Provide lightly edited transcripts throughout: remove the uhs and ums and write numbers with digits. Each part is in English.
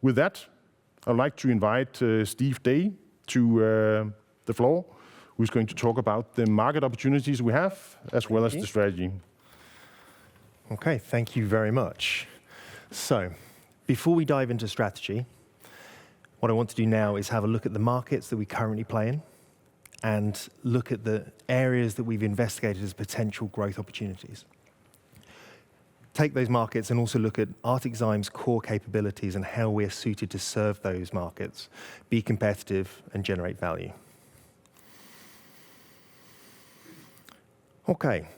With that, I'd like to invite Steve Day to the floor, who's going to talk about the market opportunities we have, as well as the strategy. Okay, thank you very much. So, before we dive into strategy, what I want to do now is have a look at the markets that we currently play in and look at the areas that we've investigated as potential growth opportunities. Take those markets and also look at ArcticZymes' core capabilities and how we're suited to serve those markets, be competitive, and generate value. Okay.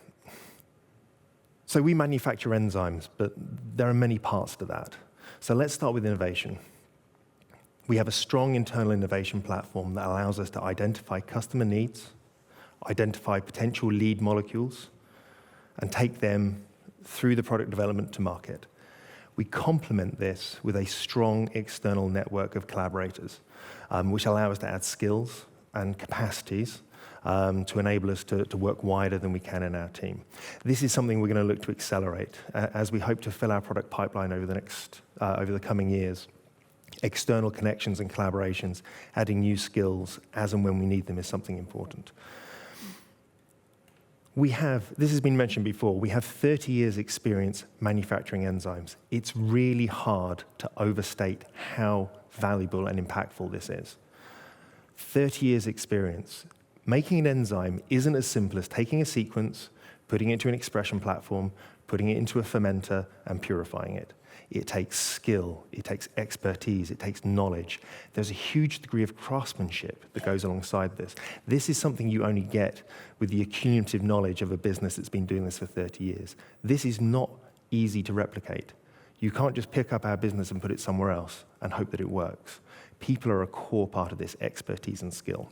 So we manufacture enzymes, but there are many parts to that. So let's start with innovation. We have a strong internal innovation platform that allows us to identify customer needs, identify potential lead molecules, and take them through the product development to market. We complement this with a strong external network of collaborators, which allow us to add skills and capacities to enable us to work wider than we can in our team. This is something we're going to look to accelerate as we hope to fill our product pipeline over the coming years. External connections and collaborations, adding new skills as and when we need them is something important. This has been mentioned before, we have 30 years experience manufacturing enzymes. It's really hard to overstate how valuable and impactful this is. 30 years experience. Making an enzyme isn't as simple as taking a sequence, putting it into an expression platform, putting it into a fermenter, and purifying it. It takes skill, it takes expertise, it takes knowledge. There's a huge degree of craftsmanship that goes alongside this. This is something you only get with the accumulative knowledge of a business that's been doing this for 30 years. This is not easy to replicate. You can't just pick up our business and put it somewhere else and hope that it works. People are a core part of this expertise and skill.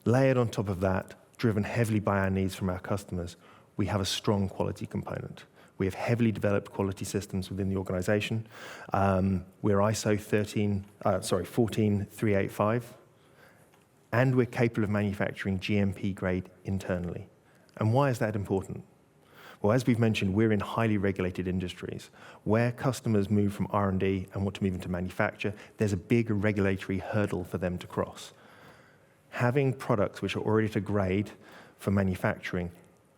Layered on top of that, driven heavily by our needs from our customers, we have a strong quality component. We have heavily developed quality systems within the organization. We're ISO 14385, and we're capable of manufacturing GMP grade internally. And why is that important? Well, as we've mentioned, we're in highly regulated industries. Where customers move from R&D and want to move into manufacture, there's a big regulatory hurdle for them to cross. Having products which are already to grade for manufacturing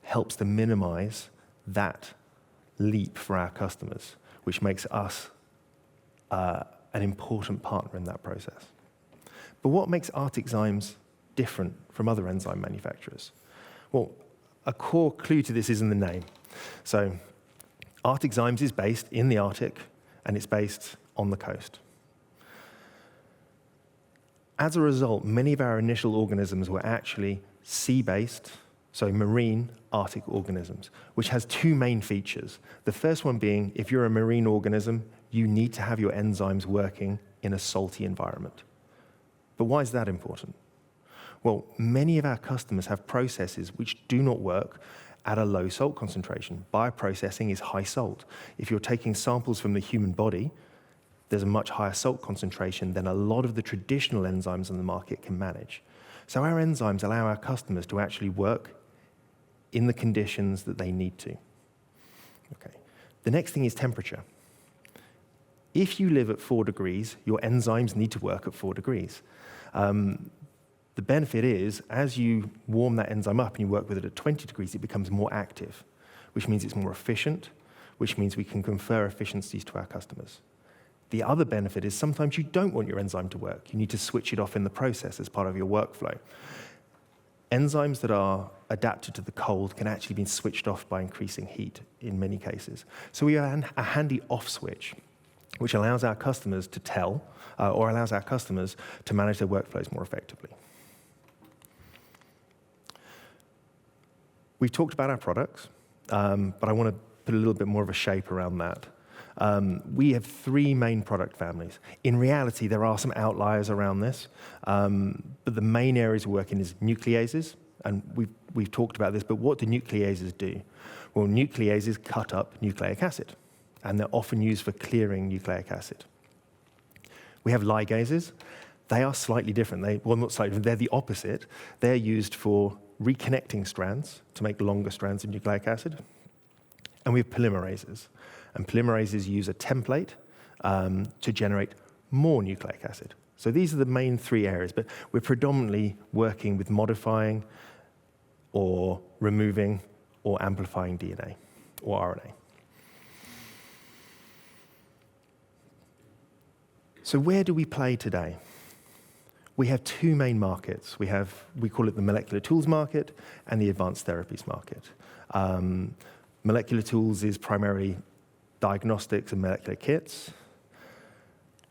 helps to minimize that leap for our customers, which makes us an important partner in that process. But what makes ArcticZymes different from other enzyme manufacturers? Well, a core clue to this is in the name. So ArcticZymes is based in the Arctic, and it's based on the coast. As a result, many of our initial organisms were actually sea-based, so marine Arctic organisms, which has two main features. The first one being, if you're a marine organism, you need to have your enzymes working in a salty environment. But why is that important? Well, many of our customers have processes which do not work at a low salt concentration. Bioprocessing is high salt. If you're taking samples from the human body, there's a much higher salt concentration than a lot of the traditional enzymes on the market can manage. So our enzymes allow our customers to actually work in the conditions that they need to. Okay. The next thing is temperature. If you live at 4 degrees, your enzymes need to work at 4 degrees. The benefit is, as you warm that enzyme up and you work with it at 20 degrees, it becomes more active, which means it's more efficient, which means we can confer efficiencies to our customers. The other benefit is sometimes you don't want your enzyme to work. You need to switch it off in the process as part of your workflow. Enzymes that are adapted to the cold can actually be switched off by increasing heat in many cases. So we have a handy off switch, which allows our customers to allows our customers to manage their workflows more effectively. We've talked about our products, but I want to put a little bit more of a shape around that. We have 3 main product families. In reality, there are some outliers around this, but the main areas we work in is nucleases, and we've talked about this, but what do nucleases do? Well, nucleases cut up nucleic acid, and they're often used for clearing nucleic acid. We have ligases. They are slightly different. Not slightly, they're the opposite. They're used for reconnecting strands to make longer strands of nucleic acid. And we have polymerases. And polymerases use a template to generate more nucleic acid. So these are the main three areas, but we're predominantly working with modifying or removing or amplifying DNA or RNA. So where do we play today? We have two main markets. We call it the molecular tools market and the advanced therapies market. Molecular tools is primarily diagnostics and molecular kits.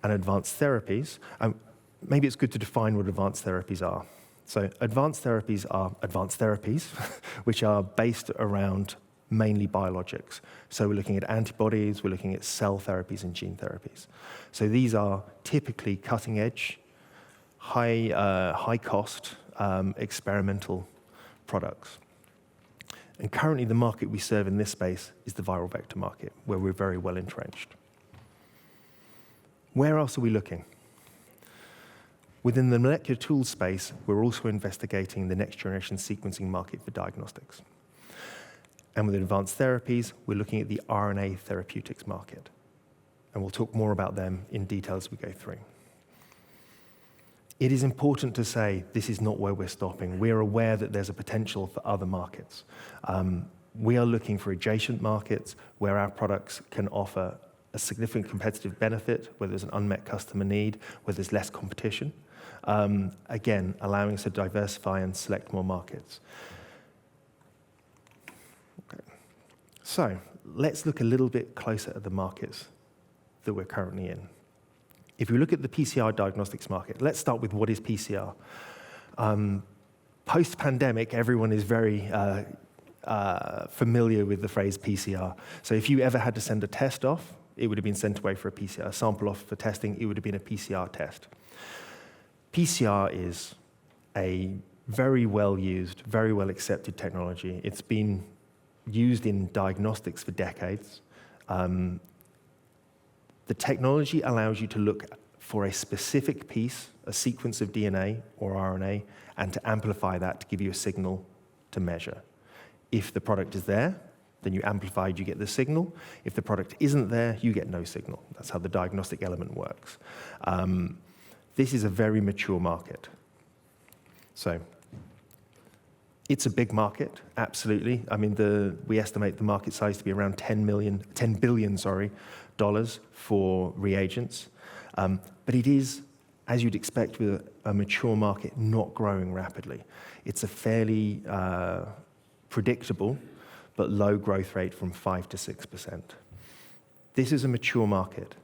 And advanced therapies, maybe it's good to define what advanced therapies are. So advanced therapies are advanced therapies, which are based around mainly biologics. So we're looking at antibodies, we're looking at cell therapies and gene therapies. So these are typically cutting edge, high cost experimental products. And currently the market we serve in this space is the viral vector market, where we're very well entrenched. Where else are we looking? Within the molecular tools space, we're also investigating the next generation sequencing market for diagnostics. And with advanced therapies, we're looking at the RNA therapeutics market. And we'll talk more about them in detail as we go through. It is important to say this is not where we're stopping. We are aware that there's a potential for other markets. We are looking for adjacent markets where our products can offer a significant competitive benefit, where there's an unmet customer need, where there's less competition. Again, allowing us to diversify and select more markets. Okay. So let's look a little bit closer at the markets that we're currently in. If we look at the PCR diagnostics market, let's start with what is PCR. Post-pandemic, everyone is very familiar with the phrase PCR. So if you ever had to send a test off, it would have been sent away for a PCR. A sample off for testing, it would have been a PCR test. PCR is a very well used, very well accepted technology. It's been used in diagnostics for decades. The technology allows you to look for a specific piece, a sequence of DNA or RNA, and to amplify that to give you a signal to measure. If the product is there, then you amplified, you get the signal. If the product isn't there, you get no signal. That's how the diagnostic element works. This is a very mature market. So it's a big market, absolutely. I mean, we estimate the market size to be around $10 billion for reagents. But it is, as you'd expect with a mature market, not growing rapidly. It's a fairly predictable but low growth rate from 5 to 6%. This is a mature market.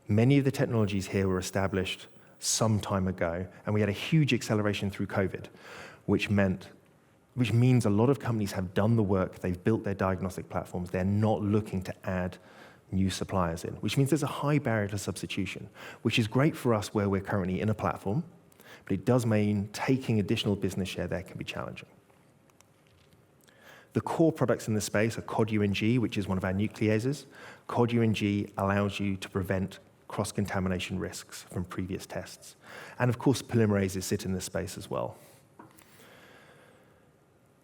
Many of the technologies here were established some time ago, and we had a huge acceleration through COVID, which means a lot of companies have done the work, they've built their diagnostic platforms, they're not looking to add new suppliers in, which means there's a high barrier to substitution, which is great for us where we're currently in a platform, but it does mean taking additional business share there can be challenging. The core products in this space are COD-UNG, which is one of our nucleases. COD-UNG allows you to prevent cross-contamination risks from previous tests. And of course, polymerases sit in this space as well.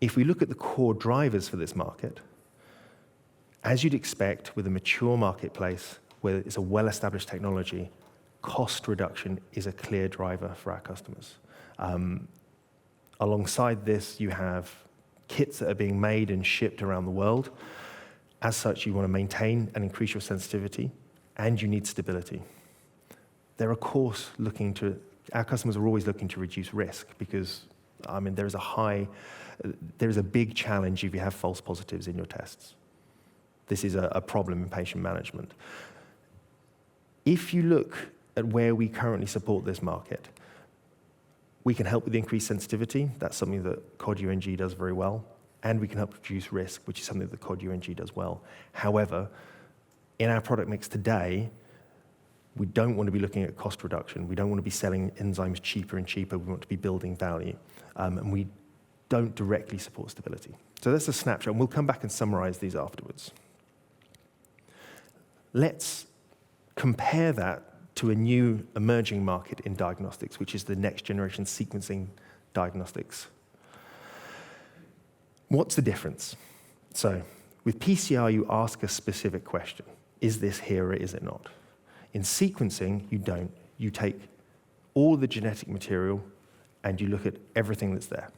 If we look at the core drivers for this market, as you'd expect with a mature marketplace where it's a well-established technology, cost reduction is a clear driver for our customers. Alongside this, you have kits that are being made and shipped around the world. As such, you want to maintain and increase your sensitivity, and you need stability. They're, of course, our customers are always looking to reduce risk because, I mean, there's a big challenge if you have false positives in your tests. This is a problem in patient management. If you look at where we currently support this market, we can help with increased sensitivity. That's something that COD-UNG does very well. And we can help reduce risk, which is something that COD-UNG does well. However, in our product mix today, we don't want to be looking at cost reduction. We don't want to be selling enzymes cheaper and cheaper. We want to be building value. And we don't directly support stability. So that's a snapshot, and we'll come back and summarize these afterwards. Let's compare that to a new emerging market in diagnostics, which is the next generation sequencing diagnostics. What's the difference? So With PCR, you ask a specific question. Is this here or is it not? In sequencing, you don't. You take all the genetic material and you look at everything that's there.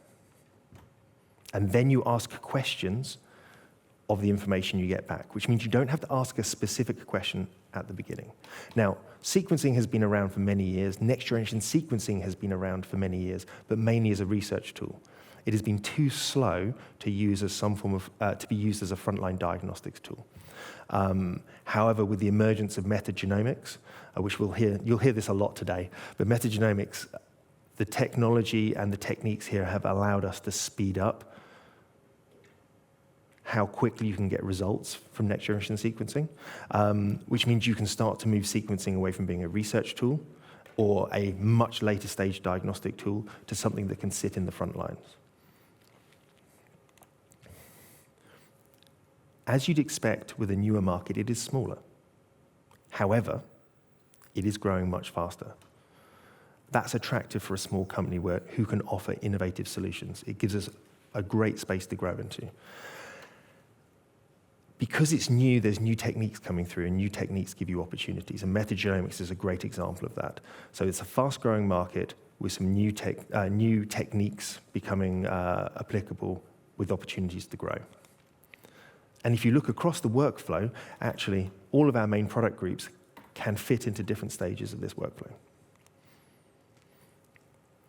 And then you ask questions of the information you get back, which means you don't have to ask a specific question at the beginning. Now, sequencing has been around for many years. Next-generation sequencing has been around for many years, but mainly as a research tool. It has been too slow to use as some form of to be used as a frontline diagnostics tool. However, with the emergence of metagenomics, which you'll hear this a lot today, but metagenomics, the technology and the techniques here have allowed us to speed up how quickly you can get results from next-generation sequencing, which means you can start to move sequencing away from being a research tool or a much later stage diagnostic tool to something that can sit in the front lines. As you'd expect with a newer market, it is smaller. However, it is growing much faster. That's attractive for a small company who can offer innovative solutions. It gives us a great space to grow into. Because it's new, there's new techniques coming through, and new techniques give you opportunities, and metagenomics is a great example of that. So it's a fast-growing market with some new techniques becoming applicable with opportunities to grow. And if you look across the workflow, actually, all of our main product groups can fit into different stages of this workflow.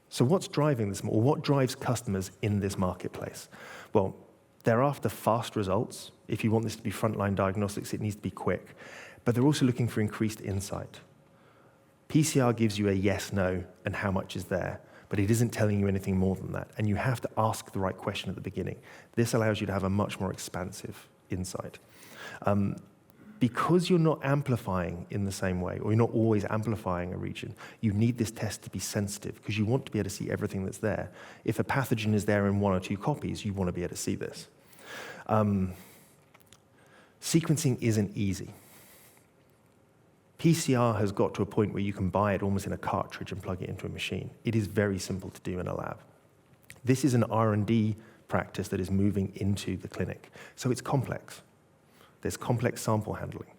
So what's driving this, or what drives customers in this marketplace? Well, they're after fast results. If you want this to be frontline diagnostics, it needs to be quick. But they're also looking for increased insight. PCR gives you a yes, no, and how much is there, but it isn't telling you anything more than that. And you have to ask the right question at the beginning. This allows you to have a much more expansive insight. Because you're not amplifying in the same way, or you're not always amplifying a region, you need this test to be sensitive, because you want to be able to see everything that's there. If a pathogen is there in 1 or 2 copies, you want to be able to see this. Sequencing isn't easy. PCR has got to a point where you can buy it almost in a cartridge and plug it into a machine. It is very simple to do in a lab. This is an R&D practice that is moving into the clinic, so it's complex. There's complex sample handling.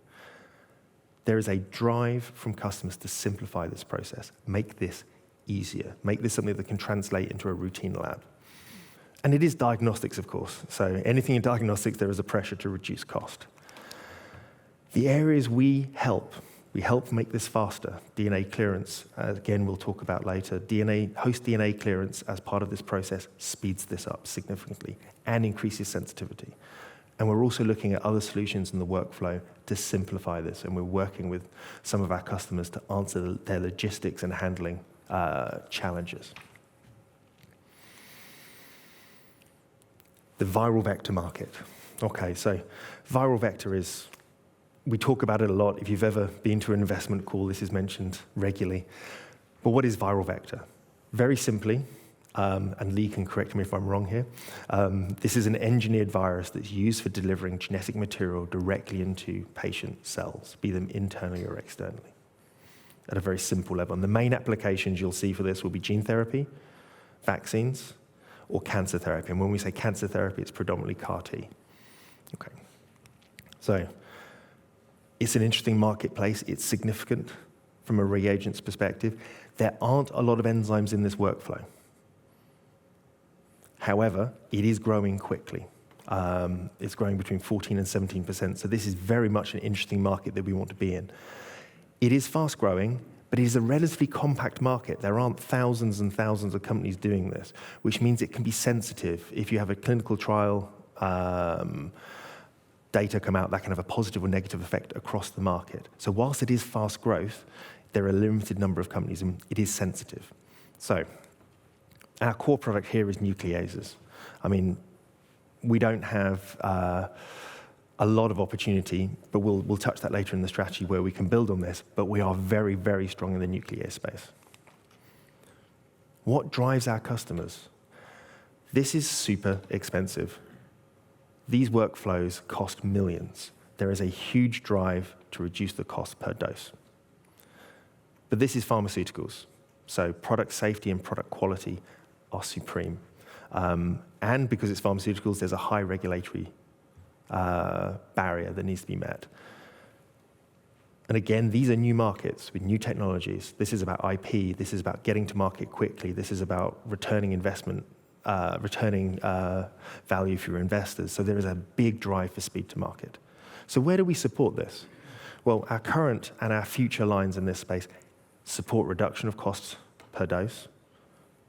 There is a drive from customers to simplify this process, make this easier, make this something that can translate into a routine lab. And it is diagnostics, of course. So anything in diagnostics, there is a pressure to reduce cost. The areas we help make this faster. DNA clearance, again, we'll talk about later. Host DNA clearance as part of this process speeds this up significantly and increases sensitivity. And we're also looking at other solutions in the workflow to simplify this, and we're working with some of our customers to answer their logistics and handling challenges. The viral vector market. Okay, so viral vector is, we talk about it a lot. If you've ever been to an investment call, this is mentioned regularly. But what is viral vector? Very simply, and Lee can correct me if I'm wrong here, this is an engineered virus that's used for delivering genetic material directly into patient cells, be them internally or externally, at a very simple level. And the main applications you'll see for this will be gene therapy, vaccines, or cancer therapy. And when we say cancer therapy, it's predominantly CAR-T. Okay. So it's an interesting marketplace. It's significant from a reagents perspective. There aren't a lot of enzymes in this workflow. However, it is growing quickly. It's growing between 14 and 17%, so this is very much an interesting market that we want to be in. It is fast growing, but it is a relatively compact market. There aren't thousands and thousands of companies doing this, which means it can be sensitive. If you have a clinical trial data come out, that can have a positive or negative effect across the market. So whilst it is fast growth, there are a limited number of companies, and it is sensitive. So our core product here is nucleases. I mean, we don't have a lot of opportunity, but we'll touch that later in the strategy where we can build on this, but we are very, very strong in the nuclease space. What drives our customers? This is super expensive. These workflows cost millions. There is a huge drive to reduce the cost per dose. But this is pharmaceuticals, so product safety and product quality are supreme. And because it's pharmaceuticals, there's a high regulatory barrier that needs to be met. And again, these are new markets with new technologies. This is about IP. This is about getting to market quickly. This is about returning investment, returning value for your investors. So there is a big drive for speed to market. So where do we support this? Well, our current and our future lines in this space support reduction of costs per dose.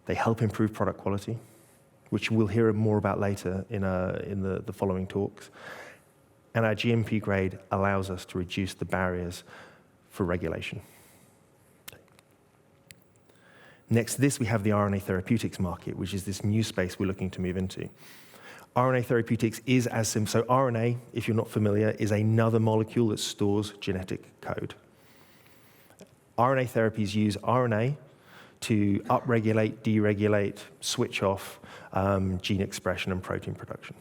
They help improve product quality, which we'll hear more about later in the following talks. And our GMP grade allows us to reduce the barriers for regulation. Next to this, we have the RNA therapeutics market, which is this new space we're looking to move into. RNA therapeutics is as simple. So RNA, if you're not familiar, is another molecule that stores genetic code. RNA therapies use RNA to upregulate, deregulate, switch off gene expression and protein production.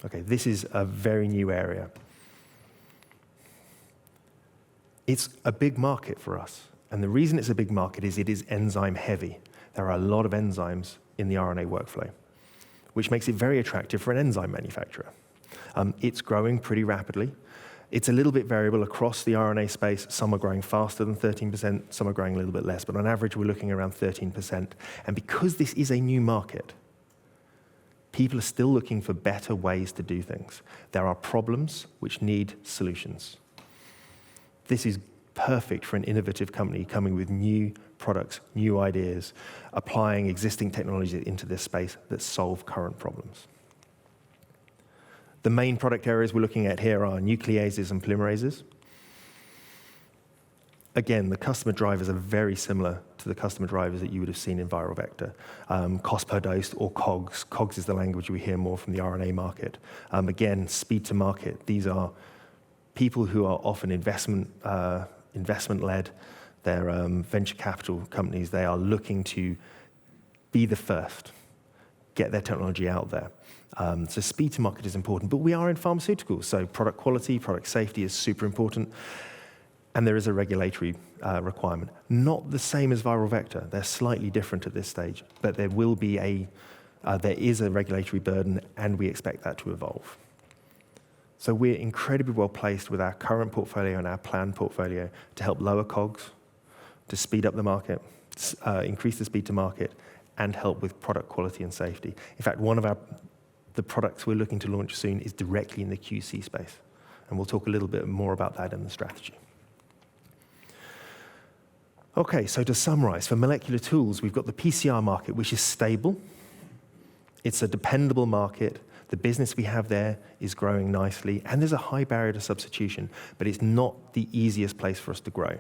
Okay, this is a very new area. It's a big market for us, and the reason it's a big market is it is enzyme heavy. There are a lot of enzymes in the RNA workflow, which makes it very attractive for an enzyme manufacturer. It's growing pretty rapidly. It's a little bit variable across the RNA space. Some are growing faster than 13%, some are growing a little bit less, but on average we're looking around 13%. And because this is a new market, people are still looking for better ways to do things. There are problems which need solutions. This is perfect for an innovative company coming with new products, new ideas, applying existing technology into this space that solve current problems. The main product areas we're looking at here are nucleases and polymerases. Again, the customer drivers are very similar to the customer drivers that you would have seen in viral vector. Cost per dose, or COGS. COGS is the language we hear more from the RNA market. Again, speed to market. These are people who are often investment-led. They're venture capital companies. They are looking to be the first, get their technology out there. So speed to market is important, but we are in pharmaceuticals, so product quality, product safety is super important. And there is a regulatory requirement. Not the same as viral vector. They're slightly different at this stage, but there will be there is a regulatory burden, and we expect that to evolve. So we're incredibly well placed with our current portfolio and our planned portfolio to help lower COGS, to speed up the market, increase the speed to market, and help with product quality and safety. In fact, one of the products we're looking to launch soon is directly in the QC space, and we'll talk a little bit more about that in the strategy. Okay, so to summarize, for molecular tools, we've got the PCR market, which is stable. It's a dependable market. The business we have there is growing nicely, and there's a high barrier to substitution, but it's not the easiest place for us to grow.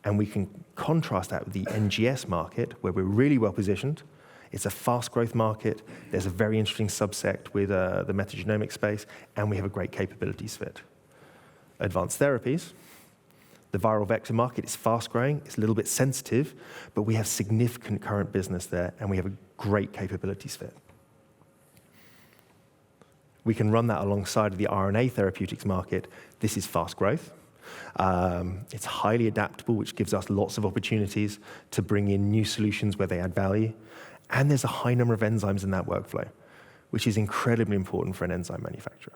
And we can contrast that with the NGS market, where we're really well positioned. It's a fast growth market. There's a very interesting subsect with the metagenomic space, and we have a great capabilities fit. Advanced therapies. The viral vector market is fast growing, it's a little bit sensitive, but we have significant current business there, and we have a great capabilities fit. We can run that alongside of the RNA therapeutics market. This is fast growth. It's highly adaptable, which gives us lots of opportunities to bring in new solutions where they add value. And there's a high number of enzymes in that workflow, which is incredibly important for an enzyme manufacturer.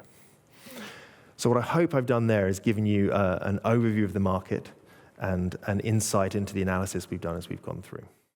So what I hope I've done there is given you an overview of the market and an insight into the analysis we've done as we've gone through.